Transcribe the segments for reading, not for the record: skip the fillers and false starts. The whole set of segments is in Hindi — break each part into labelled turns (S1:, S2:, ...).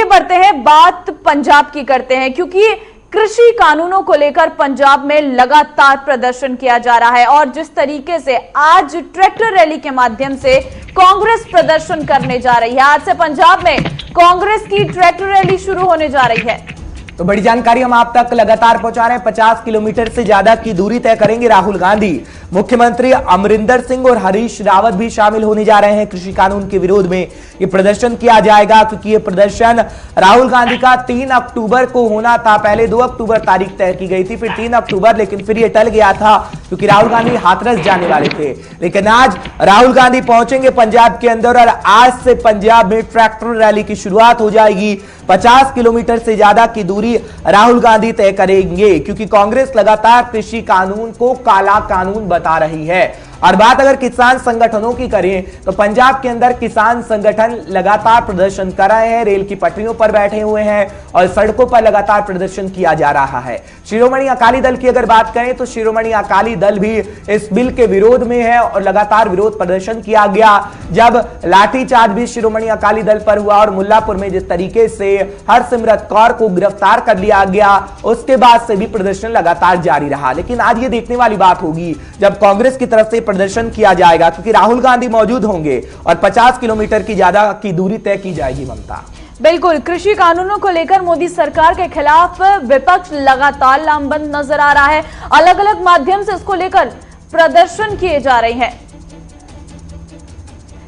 S1: आगे बढ़ते हैं, बात पंजाब की करते हैं, क्योंकि कृषि कानूनों को लेकर पंजाब में लगातार प्रदर्शन किया जा रहा है और जिस तरीके से आज ट्रैक्टर रैली के माध्यम से कांग्रेस प्रदर्शन करने जा रही है, आज से पंजाब में कांग्रेस की ट्रैक्टर रैली शुरू होने जा रही है।
S2: तो बड़ी जानकारी हम आप तक लगातार पहुंचा रहे हैं। 50 किलोमीटर से ज्यादा की दूरी तय करेंगे राहुल गांधी। मुख्यमंत्री अमरिंदर सिंह और हरीश रावत भी शामिल होने जा रहे हैं। कृषि कानून के विरोध में ये प्रदर्शन किया जाएगा, क्योंकि ये प्रदर्शन राहुल गांधी का 3 अक्टूबर को होना था। पहले 2 अक्टूबर तारीख तय की गई थी, फिर 3 अक्टूबर, लेकिन फिर ये टल गया था क्योंकि राहुल गांधी हाथरस जाने वाले थे। लेकिन आज राहुल गांधी पहुंचेंगे पंजाब के अंदर और आज से पंजाब में ट्रैक्टर रैली की शुरुआत हो जाएगी। 50 किलोमीटर से ज्यादा की दूरी राहुल गांधी तय करेंगे, क्योंकि कांग्रेस लगातार कृषि कानून को काला कानून बता रही है। और बात अगर किसान संगठनों की करें तो पंजाब के अंदर किसान संगठन लगातार प्रदर्शन कर रहे हैं, रेल की पटरियों पर बैठे हुए हैं और सड़कों पर लगातार प्रदर्शन किया जा रहा है। शिरोमणि अकाली दल की अगर बात करें तो शिरोमणि अकाली दल भी इस बिल के विरोध में है और लगातार विरोध प्रदर्शन किया गया। जब लाठीचार्ज भी शिरोमणि अकाली दल पर हुआ और मुल्लापुर में जिस तरीके से हरसिमरत कौर को गिरफ्तार कर लिया गया, उसके बाद से भी प्रदर्शन लगातार जारी रहा। लेकिन आज ये देखने वाली बात होगी जब कांग्रेस की तरफ से प्रदर्शन किया जाएगा, क्योंकि राहुल गांधी मौजूद होंगे और 50 किलोमीटर की ज्यादा की दूरी तय की जाएगी। ममता,
S1: बिल्कुल, कृषि कानूनों को लेकर मोदी सरकार के खिलाफ विपक्ष लगातार लामबंद नजर आ रहा है। अलग अलग माध्यम से इसको लेकर प्रदर्शन किए जा रहे हैं।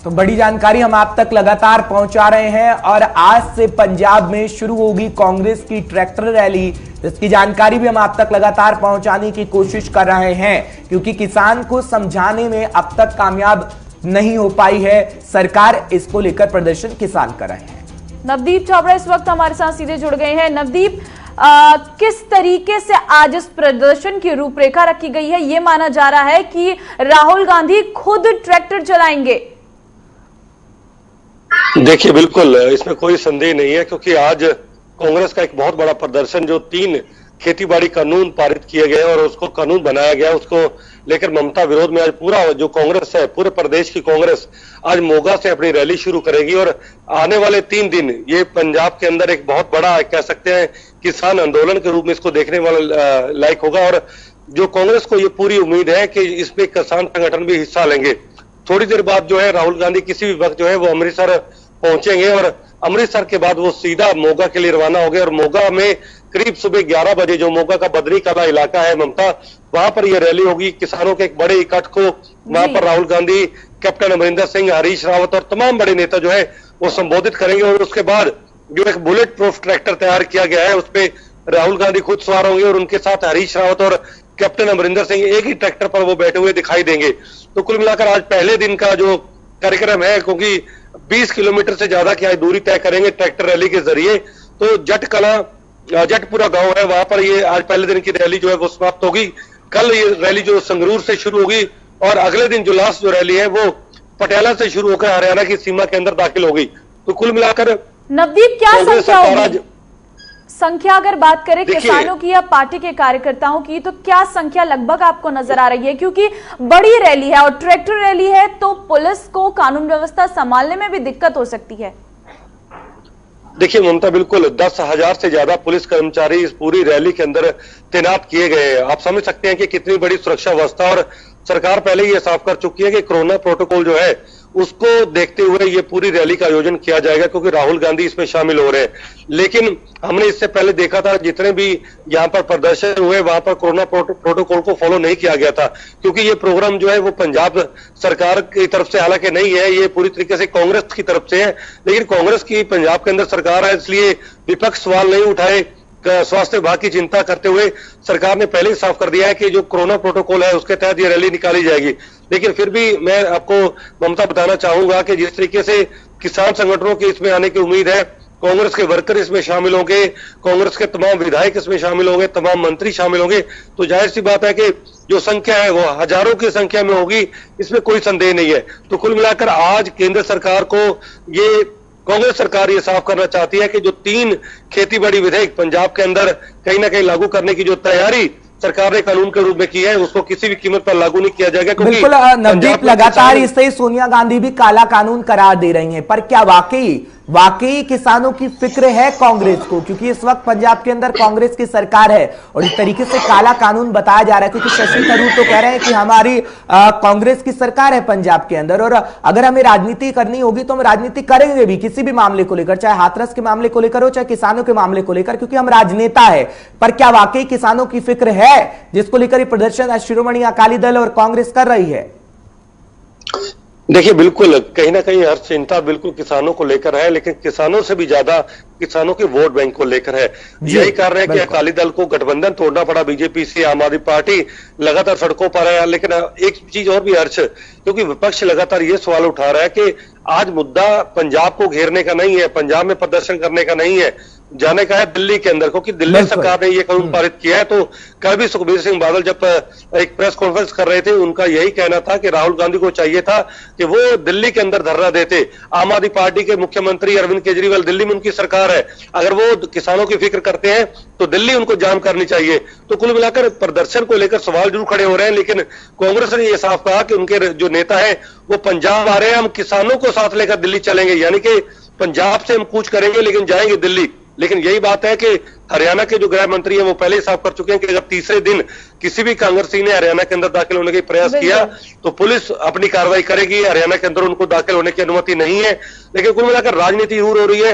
S2: तो बड़ी जानकारी हम आप तक लगातार पहुंचा रहे हैं और आज से पंजाब में शुरू होगी कांग्रेस की ट्रैक्टर रैली। इसकी जानकारी भी हम आप तक लगातार पहुंचाने की कोशिश कर रहे हैं, क्योंकि किसान को समझाने में अब तक कामयाब नहीं हो पाई है सरकार। इसको लेकर प्रदर्शन किसान कर रहे हैं।
S1: नवदीप छाबड़ा इस वक्त हमारे साथ सीधे जुड़ गए हैं। नवदीप, किस तरीके से आज इस प्रदर्शन की रूपरेखा रखी गई है? ये माना जा रहा है कि राहुल गांधी खुद ट्रैक्टर चलाएंगे।
S3: देखिए, बिल्कुल इसमें कोई संदेह नहीं है, क्योंकि आज कांग्रेस का एक बहुत बड़ा प्रदर्शन, जो 3 खेतीबाड़ी कानून पारित किए गए और उसको कानून बनाया गया, उसको लेकर ममता विरोध में आज पूरा जो कांग्रेस है, पूरे प्रदेश की कांग्रेस आज मोगा से अपनी रैली शुरू करेगी। और आने वाले 3 दिन ये पंजाब के अंदर एक बहुत बड़ा, कह सकते हैं, किसान आंदोलन के रूप में इसको देखने वाला लायक होगा। और जो कांग्रेस को ये पूरी उम्मीद है कि इसमें किसान संगठन भी हिस्सा लेंगे। थोड़ी देर बाद जो है राहुल गांधी किसी भी वक्त जो है वो अमृतसर पहुंचेंगे और अमृतसर के बाद वो सीधा मोगा के लिए रवाना हो गए। और मोगा में करीब सुबह 11 बजे, जो मोगा का बदरी कला इलाका है ममता, वहां पर यह रैली होगी। किसानों के एक बड़े इकट्ठ को वहां पर राहुल गांधी, कैप्टन अमरिंदर सिंह, हरीश रावत और तमाम बड़े नेता जो है वो संबोधित करेंगे। और उसके बाद जो एक बुलेट प्रूफ ट्रैक्टर तैयार किया गया है, उसपे राहुल गांधी खुद सवार होंगे और उनके साथ हरीश रावत और कैप्टन अमरिंदर सिंह एक ही ट्रैक्टर पर वो बैठे हुए दिखाई देंगे। तो कुल मिलाकर आज पहले दिन का जो कार्यक्रम है, क्योंकि 20 किलोमीटर से ज्यादा की दूरी तय करेंगे ट्रैक्टर रैली के जरिए, तो जटपुरा गांव है, वहां पर ये आज पहले दिन की रैली जो है वो समाप्त होगी। कल ये रैली जो संगरूर से शुरू होगी और अगले दिन जो लास्ट जो रैली है वो पटियाला से शुरू होकर हरियाणा की सीमा के अंदर दाखिल होगी। तो कुल मिलाकर
S1: नवदीप, क्या संख्या होगी? संख्या अगर बात करें किसानों की या पार्टी के कार्यकर्ताओं की, तो क्या संख्या लगभग आपको नजर आ रही है? क्योंकि बड़ी रैली है और ट्रैक्टर रैली है, तो पुलिस को कानून व्यवस्था संभालने में भी दिक्कत हो सकती है।
S3: देखिए ममता, बिल्कुल 10,000 से ज्यादा पुलिस कर्मचारी इस पूरी रैली के अंदर तैनात किए गए हैं। आप समझ सकते हैं कि कितनी बड़ी सुरक्षा व्यवस्था, और सरकार पहले ही ये साफ कर चुकी है कि कोरोना प्रोटोकॉल जो है उसको देखते हुए ये पूरी रैली का आयोजन किया जाएगा, क्योंकि राहुल गांधी इसमें शामिल हो रहे हैं। लेकिन हमने इससे पहले देखा था, जितने भी यहाँ पर प्रदर्शन हुए वहां पर कोरोना प्रोटोकॉल को फॉलो नहीं किया गया था, क्योंकि ये प्रोग्राम जो है वो पंजाब सरकार की तरफ से हालांकि नहीं है, ये पूरी तरीके से कांग्रेस की तरफ से है। लेकिन कांग्रेस की पंजाब के अंदर सरकार है, इसलिए विपक्ष सवाल नहीं उठाए। स्वास्थ्य विभाग की चिंता करते हुए सरकार ने पहले ही साफ कर दिया है कि जो कोरोना प्रोटोकॉल है उसके तहत ये रैली निकाली जाएगी। लेकिन फिर भी मैं आपको ममता बताना चाहूंगा कि जिस तरीके से किसान संगठनों के इसमें आने की उम्मीद है, कांग्रेस के वर्कर इसमें शामिल होंगे, कांग्रेस के तमाम विधायक इसमें शामिल होंगे, तमाम मंत्री शामिल होंगे, तो जाहिर सी बात है कि जो संख्या है वो हजारों की संख्या में होगी, इसमें कोई संदेह नहीं है। तो कुल मिलाकर आज केंद्र सरकार को ये कांग्रेस सरकार ये साफ करना चाहती है कि जो 3 खेतीबाड़ी विधेयक पंजाब के अंदर कहीं ना कहीं लागू करने की जो तैयारी सरकार ने कानून के रूप में की है, उसको किसी भी कीमत पर लागू नहीं किया जाएगा।
S2: बिल्कुल नवदीप, लगातार इससे सोनिया गांधी भी काला कानून करार दे रही हैं, पर क्या वाकई वाकई किसानों की फिक्र है कांग्रेस को, क्योंकि इस वक्त पंजाब के अंदर कांग्रेस की सरकार है और इस तरीके से काला कानून बताया जा रहा है, क्योंकि शशि थरूर तो कह रहे हैं कि हमारी कांग्रेस की सरकार है पंजाब के अंदर और अगर हमें राजनीति करनी होगी तो हम राजनीति करेंगे भी किसी भी मामले को लेकर, चाहे हाथरस के मामले को लेकर हो चाहे किसानों के मामले को लेकर, क्योंकि हम राजनेता है। पर क्या वाकई किसानों की फिक्र है जिसको लेकर ये प्रदर्शन शिरोमणि अकाली दल और कांग्रेस कर रही है?
S3: देखिए, बिल्कुल कहीं ना कहीं हर चिंता बिल्कुल किसानों को लेकर है, लेकिन किसानों से भी ज्यादा किसानों के वोट बैंक को लेकर है। यही कारण है कि अकाली दल को गठबंधन तोड़ना पड़ा बीजेपी से। आम आदमी पार्टी लगातार सड़कों पर है, लेकिन एक चीज और भी हर्ष, क्योंकि विपक्ष लगातार ये सवाल उठा रहा है कि आज मुद्दा पंजाब को घेरने का नहीं है, पंजाब में प्रदर्शन करने का नहीं है, जाने का है दिल्ली के अंदर, क्योंकि दिल्ली सरकार ने ये कानून पारित किया है। तो कल भी सुखबीर सिंह बादल जब एक प्रेस कॉन्फ्रेंस कर रहे थे, उनका यही कहना था कि राहुल गांधी को चाहिए था कि वो दिल्ली के अंदर धरना देते। आम आदमी पार्टी के मुख्यमंत्री अरविंद केजरीवाल, दिल्ली में उनकी सरकार है, अगर वो किसानों की फिक्र करते हैं तो दिल्ली उनको जाम करनी चाहिए। तो कुल मिलाकर प्रदर्शन को लेकर सवाल जरूर खड़े हो रहे हैं, लेकिन कांग्रेस ने यह साफ कहा कि उनके जो नेता है वो पंजाब आ रहे हैं, हम किसानों को साथ लेकर दिल्ली चलेंगे, यानी कि पंजाब से हम कूच करेंगे लेकिन जाएंगे दिल्ली। लेकिन यही बात है कि हरियाणा के जो गृह मंत्री है वो पहले ही साफ कर चुके हैं कि अगर तीसरे दिन किसी भी कांग्रेसी ने हरियाणा के अंदर दाखिल होने का प्रयास किया तो पुलिस अपनी कार्रवाई करेगी। हरियाणा के अंदर उनको दाखिल होने की अनुमति नहीं है। लेकिन कुल मिलाकर राजनीति जरूर हो रही है।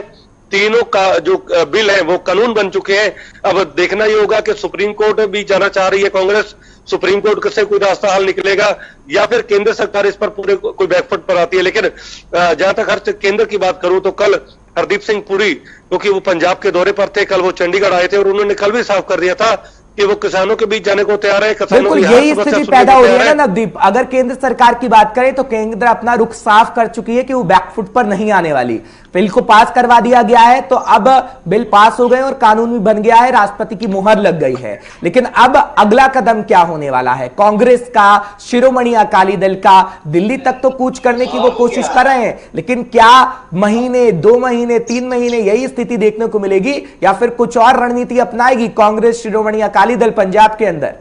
S3: तीनों का जो बिल है वो कानून बन चुके हैं। अब देखना ये होगा कि सुप्रीम कोर्ट भी जाना चाह रही है कांग्रेस, सुप्रीम कोर्ट से कोई रास्ता हल निकलेगा या फिर केंद्र सरकार इस पर पूरे कोई बैकफुट पर आती है। लेकिन जहां तक हर केंद्र की बात करूं तो कल हरदीप सिंह पुरी, क्योंकि वो पंजाब के दौरे पर थे, कल वो चंडीगढ़ आए थे और उन्होंने कल भी साफ कर दिया था कि वो किसानों के बीच जाने को तैयार है।
S2: बिल्कुल यही स्थिति पैदा हो रही है ना नवदीप। अगर केंद्र सरकार की बात करें तो केंद्र अपना रुख साफ कर चुकी है कि वो बैकफुट पर नहीं आने वाली। बिल को पास करवा दिया गया है तो अब बिल पास हो गए और कानून भी बन गया है, राष्ट्रपति की मुहर लग गई है। लेकिन अब अगला कदम क्या होने वाला है? कांग्रेस का, शिरोमणि अकाली दल का दिल्ली तक तो कूच करने की वो कोशिश कर रहे हैं, लेकिन क्या महीने, 2 महीने, 3 महीने यही स्थिति देखने को मिलेगी या फिर कुछ और रणनीति अपनाएगी कांग्रेस, शिरोमणि अकाली दल पंजाब के अंदर?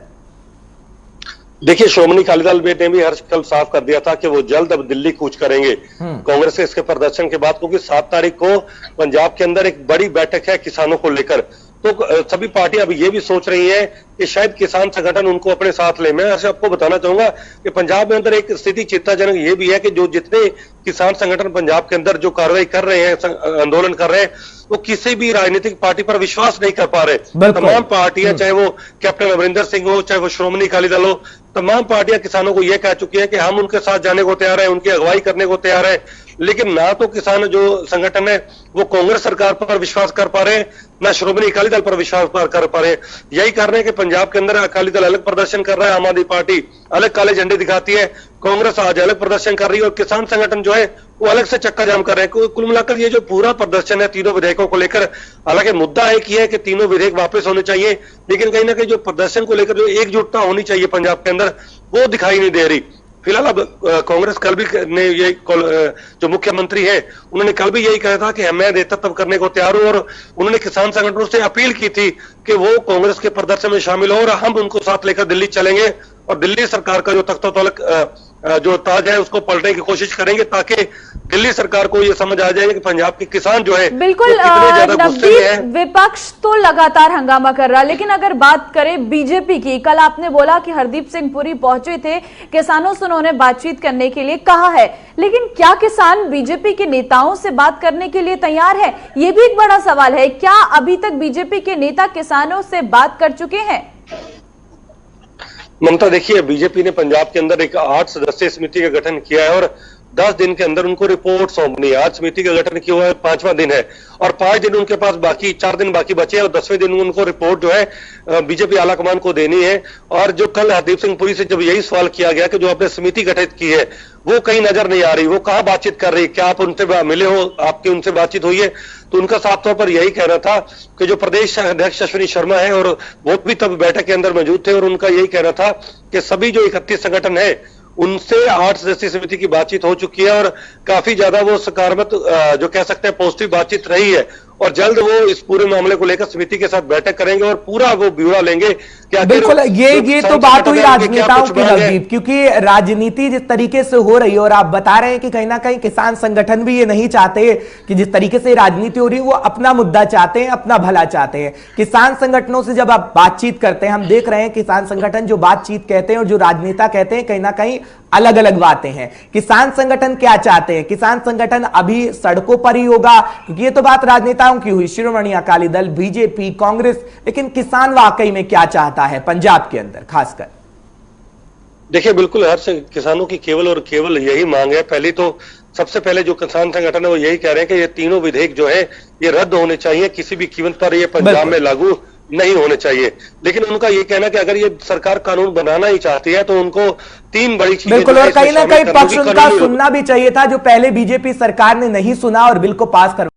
S3: देखिए, श्रोमणी अकाली दल ने भी हर्ष कल साफ कर दिया था कि वो जल्द अब दिल्ली कूच करेंगे कांग्रेस के इसके प्रदर्शन के बाद, क्योंकि 7 तारीख को पंजाब के अंदर एक बड़ी बैठक है किसानों को लेकर। तो सभी पार्टियां अभी ये भी सोच रही हैं कि शायद किसान संगठन उनको अपने साथ ले। मैं आपको बताना चाहूंगा कि पंजाब में अंदर एक स्थिति चिंताजनक ये भी है कि जो जितने किसान संगठन पंजाब के अंदर जो कार्रवाई कर रहे हैं, आंदोलन कर रहे हैं, वो किसी भी राजनीतिक पार्टी पर विश्वास नहीं कर पा रहे। तमाम पार्टियां, चाहे वो कैप्टन अमरिंदर सिंह हो, चाहे वो श्रोमणी अकाली दल हो, तमाम पार्टियां किसानों को यह कह चुकी है कि हम उनके साथ जाने को तैयार है, उनकी अगुवाई करने को तैयार है। लेकिन ना तो किसान जो संगठन है वो कांग्रेस सरकार पर विश्वास कर पा रहे, ना श्रोमणी अकाली दल पर विश्वास कर पा रहे। यही कारण है कि पंजाब के अंदर अकाली दल अलग प्रदर्शन कर रहा है, आम आदमी पार्टी अलग काले झंडे दिखाती है, कांग्रेस आज अलग प्रदर्शन कर रही है और किसान संगठन जो है वो अलग से चक्का जाम कर रहे हैं। कुल मिलाकर ये जो पूरा प्रदर्शन है तीनों विधेयकों को लेकर, हालांकि मुद्दा एक ही है कि तीनों विधेयक वापस होने चाहिए, लेकिन कहीं ना कहीं जो प्रदर्शन को लेकर जो एकजुटता होनी चाहिए पंजाब के अंदर वो दिखाई नहीं दे रही। फिलहाल अब कांग्रेस कल भी ने ये जो मुख्यमंत्री है उन्होंने कल भी यही कहा था कि मैं नेतृत्व करने को तैयार हूं और उन्होंने किसान संगठनों से अपील की थी कि वो कांग्रेस के प्रदर्शन में शामिल हो और हम उनको साथ लेकर दिल्ली चलेंगे और दिल्ली सरकार का जो तख्त जो ताज है उसको पलटने की कोशिश करेंगे, ताकि दिल्ली सरकार को ये समझ आ जाए कि पंजाब के किसान जो है
S1: बिल्कुल विपक्ष तो लगातार हंगामा कर रहा। लेकिन अगर बात करें बीजेपी की, कल आपने बोला कि हरदीप सिंह पुरी पहुंचे थे, किसानों से उन्होंने बातचीत करने के लिए कहा है, लेकिन क्या किसान बीजेपी के नेताओं से बात करने के लिए तैयार है? ये भी एक बड़ा सवाल है। क्या अभी तक बीजेपी के नेता किसानों से बात कर चुके हैं?
S3: ममता, देखिए, बीजेपी ने पंजाब के अंदर एक 8 सदस्यीय समिति का गठन किया है और 10 दिन के अंदर उनको रिपोर्ट सौंपनी है। आज समिति का गठन किया हुआ है, 5वां दिन है और 5 दिन उनके पास बाकी, 4 दिन बाकी बचे हैं और 10वें दिन उनको रिपोर्ट जो है बीजेपी आलाकमान को देनी है। और जो कल हरदीप सिंह पुरी से जब यही सवाल किया गया कि जो आपने समिति गठित की है वो कहीं नजर नहीं आ रही, वो कहाँ बातचीत कर रही, क्या आप उनसे मिले हो, आपकी उनसे बातचीत हुई है? तो उनका साफ तौर पर यही कहना था कि जो प्रदेश अध्यक्ष अश्विनी शर्मा है और वो भी तब बैठक के अंदर मौजूद थे और उनका यही कहना था कि सभी जो 31 संगठन है उनसे 8 सदस्यीय समिति की बातचीत हो चुकी है और काफी ज्यादा वो सकारात्मक जो कह सकते हैं पॉजिटिव बातचीत रही है और जल्द वो इस पूरे मामले को लेकर समिति के साथ बैठक करेंगे और पूरा वो ब्यौरा लेंगे कि
S2: बिल्कुल ये तो बात हुई राजनेताओं की नजदीक, क्योंकि राजनीति जिस तरीके से हो रही है और आप बता रहे हैं कि कहीं ना कहीं किसान संगठन भी ये नहीं चाहते कि जिस तरीके से राजनीति हो रही है वो अपना मुद्दा चाहते हैं, अपना भला चाहते हैं। किसान संगठनों से जब आप बातचीत करते हैं, हम देख रहे हैं किसान संगठन जो बातचीत कहते हैं और जो राजनेता कहते हैं कहीं ना कहीं अलग अलग बातें हैं। किसान संगठन क्या चाहते हैं? किसान संगठन अभी सड़कों पर ही होगा, क्योंकि ये तो बात राजनेताओं की हुई, शिरोमणि अकाली दल, बीजेपी, कांग्रेस, लेकिन किसान वाकई में क्या चाहता है पंजाब के अंदर खासकर?
S3: देखिए, बिल्कुल हर किसानों की केवल और केवल यही मांग है। पहली तो सबसे पहले जो किसान संगठन है वो यही कह रहे हैं कि ये तीनों विधेयक जो है ये रद्द होने चाहिए, किसी भी कीमत पर ये पंजाब में लागू नहीं होने चाहिए। लेकिन उनका ये कहना कि अगर ये सरकार कानून बनाना ही चाहती है तो उनको तीन बड़ी चीजें
S2: बिल्कुल, और कहीं ना कहीं पक्ष उनका सुनना भी चाहिए था जो पहले बीजेपी सरकार ने नहीं सुना और बिल को पास कर